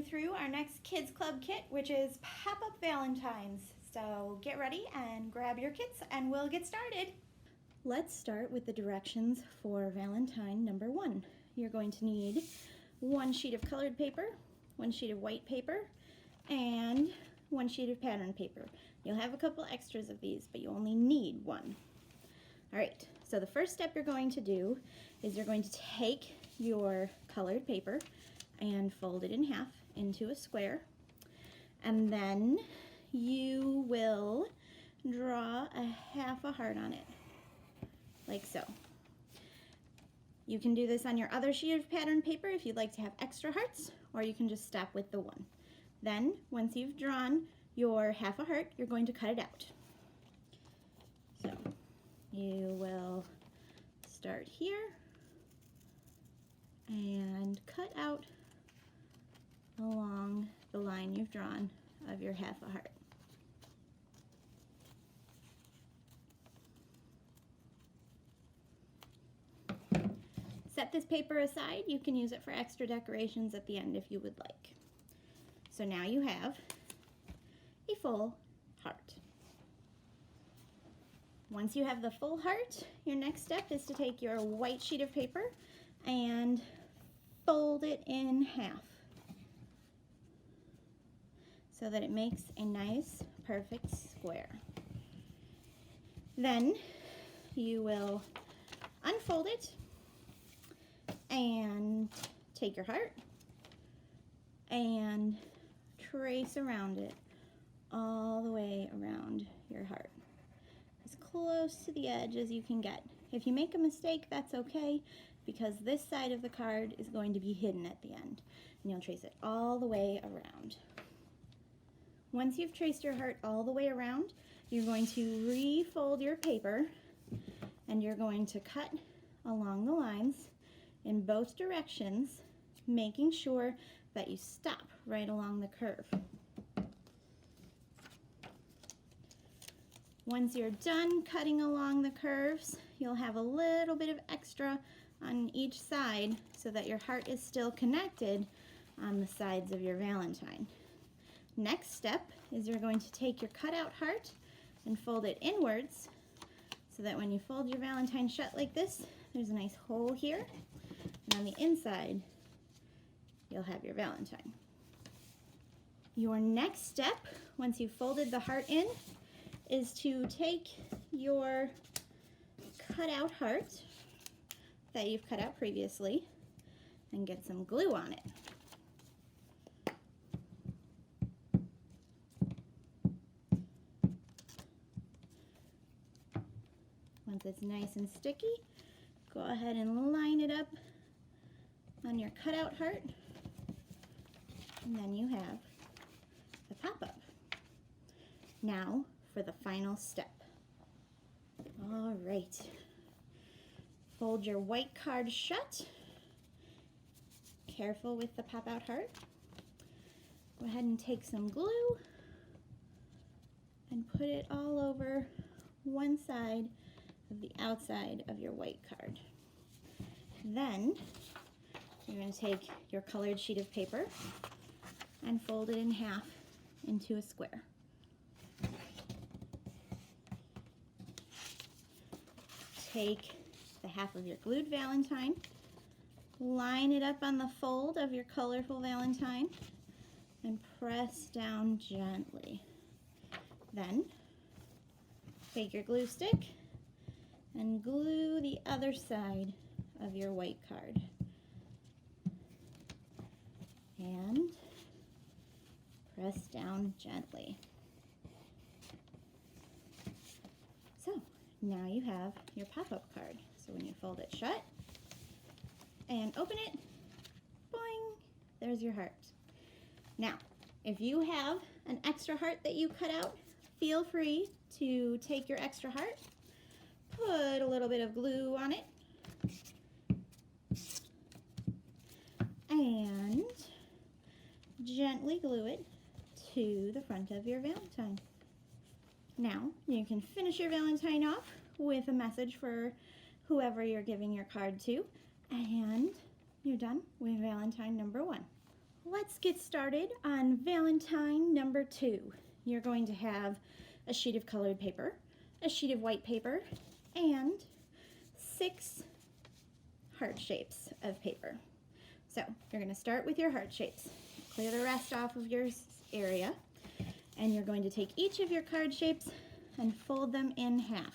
through our next Kids Club kit, which is Popup Valentines. So get ready and grab your kits and we'll get started. Let's start with the directions for Valentine number 1. You're going to need 1 sheet of colored paper, 1 sheet of white paper, and 1 sheet of pattern paper. You'll have a couple extras of these, but you only need 1. All right, so the first step you're going to do is you're going to take your colored paper and fold it in half into a square, and then you will draw a half a heart on it, like so. You can do this on your other sheet of pattern paper if you'd like to have extra hearts, or you can just stop with the 1. Then, once you've drawn your half a heart, you're going to cut it out. So, you will start here and cut out along the line you've drawn of your half a heart. Set this paper aside. You can use it for extra decorations at the end if you would like. So now you have a full heart. Once you have the full heart, your next step is to take your white sheet of paper and fold it in half so that it makes a nice, perfect square. Then you will unfold it and take your heart and trace around it all the way around your heart, as close to the edge as you can get. If you make a mistake, that's okay, because this side of the card is going to be hidden at the end, and you'll trace it all the way around. Once you've traced your heart all the way around, you're going to refold your paper and you're going to cut along the lines in both directions, making sure that you stop right along the curve. Once you're done cutting along the curves, you'll have a little bit of extra on each side so that your heart is still connected on the sides of your Valentine. Next step is you're going to take your cutout heart and fold it inwards so that when you fold your Valentine shut like this, there's a nice hole here, and on the inside you'll have your Valentine. Your next step, once you've folded the heart in, is to take your cutout heart that you've cut out previously and get some glue on it. Once it's nice and sticky, go ahead and line it up on your cutout heart, and then you have the pop-up. Now for the final step. All right. Fold your white card shut. Careful with the pop-out heart. Go ahead and take some glue and put it all over one side of the outside of your white card. Then you're going to take your colored sheet of paper and fold it in half into a square. Take the half of your glued Valentine, line it up on the fold of your colorful Valentine, and press down gently. Then take your glue stick and glue the other side of your white card. And press down gently. So now you have your pop-up card. So when you fold it shut and open it, boing, there's your heart. Now, if you have an extra heart that you cut out, feel free to take your extra heart, put a little bit of glue on it, and gently glue it to the front of your Valentine. Now, you can finish your Valentine off with a message for whoever you're giving your card to, and you're done with Valentine number 1. Let's get started on Valentine number 2. You're going to have a sheet of colored paper, a sheet of white paper, and 6 heart shapes of paper. So you're going to start with your heart shapes. Clear the rest off of your area, and you're going to take each of your card shapes and fold them in half.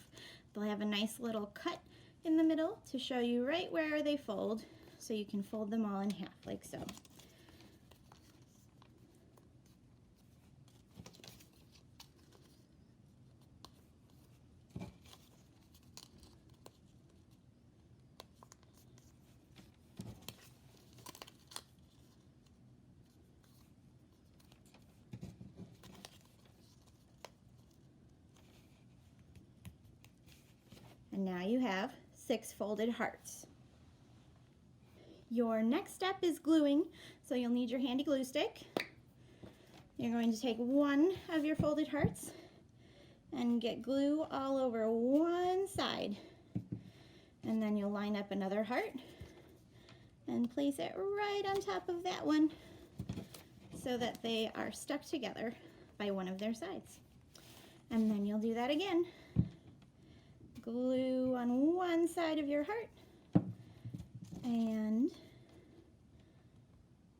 They'll have a nice little cut in the middle to show you right where they fold, so you can fold them all in half like so. And now you have 6 folded hearts. Your next step is gluing, so you'll need your handy glue stick. You're going to take one of your folded hearts and get glue all over one side. And then you'll line up another heart and place it right on top of that one so that they are stuck together by one of their sides. And then you'll do that again. Glue on one side of your heart and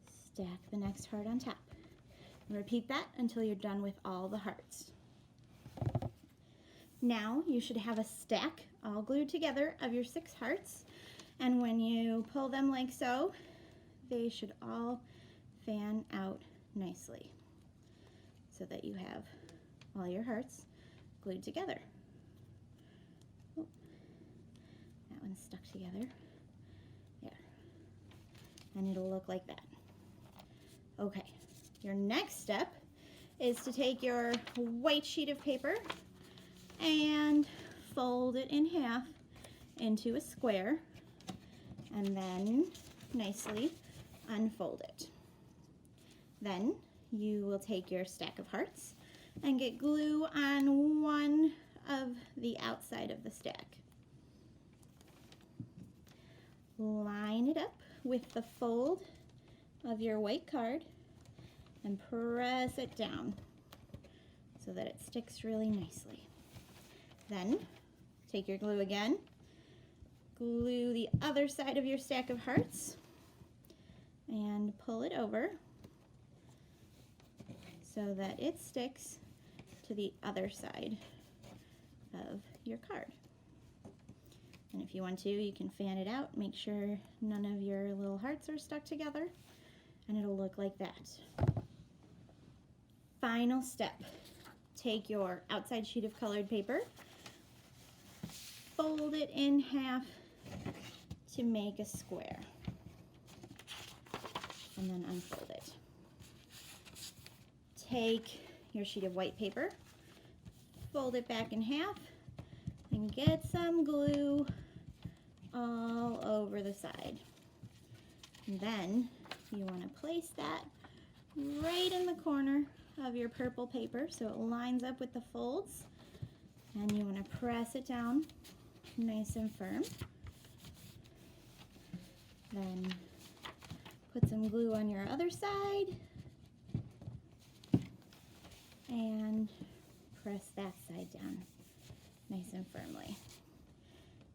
stack the next heart on top. Repeat that until you're done with all the hearts. Now you should have a stack all glued together of your 6 hearts, and when you pull them like so, they should all fan out nicely so that you have all your hearts glued together. That one's stuck together. There. And it'll look like that. Okay, your next step is to take your white sheet of paper and fold it in half into a square, and then nicely unfold it. Then you will take your stack of hearts and get glue on one of the outside of the stack. Line it up with the fold of your white card and press it down so that it sticks really nicely. Then take your glue again, glue the other side of your stack of hearts and pull it over so that it sticks to the other side of your card. And if you want to, you can fan it out, make sure none of your little hearts are stuck together, and it'll look like that. Final step, take your outside sheet of colored paper, fold it in half to make a square, and then unfold it. Take your sheet of white paper, fold it back in half, and get some glue all over the side. And then you want to place that right in the corner of your purple paper so it lines up with the folds, and you want to press it down nice and firm. Then put some glue on your other side and press that side down nice and firmly.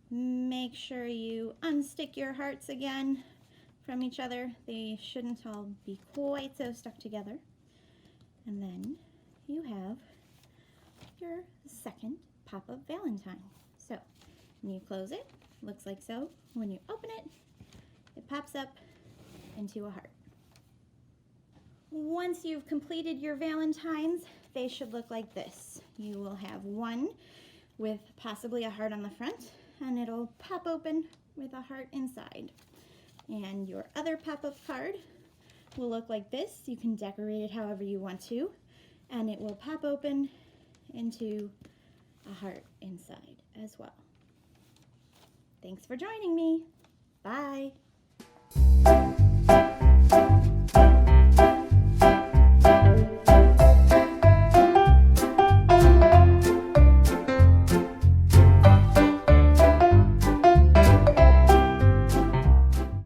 Make sure you unstick your hearts again from each other. They shouldn't all be quite so stuck together. And then you have your second Popup Valentine. So when you close it, looks like so. When you open it, it pops up into a heart. Once you've completed your Valentines, they should look like this. You will have one with possibly a heart on the front, and it'll pop open with a heart inside. And your other pop-up card will look like this. You can decorate it however you want to, and it will pop open into a heart inside as well. Thanks for joining me. Bye.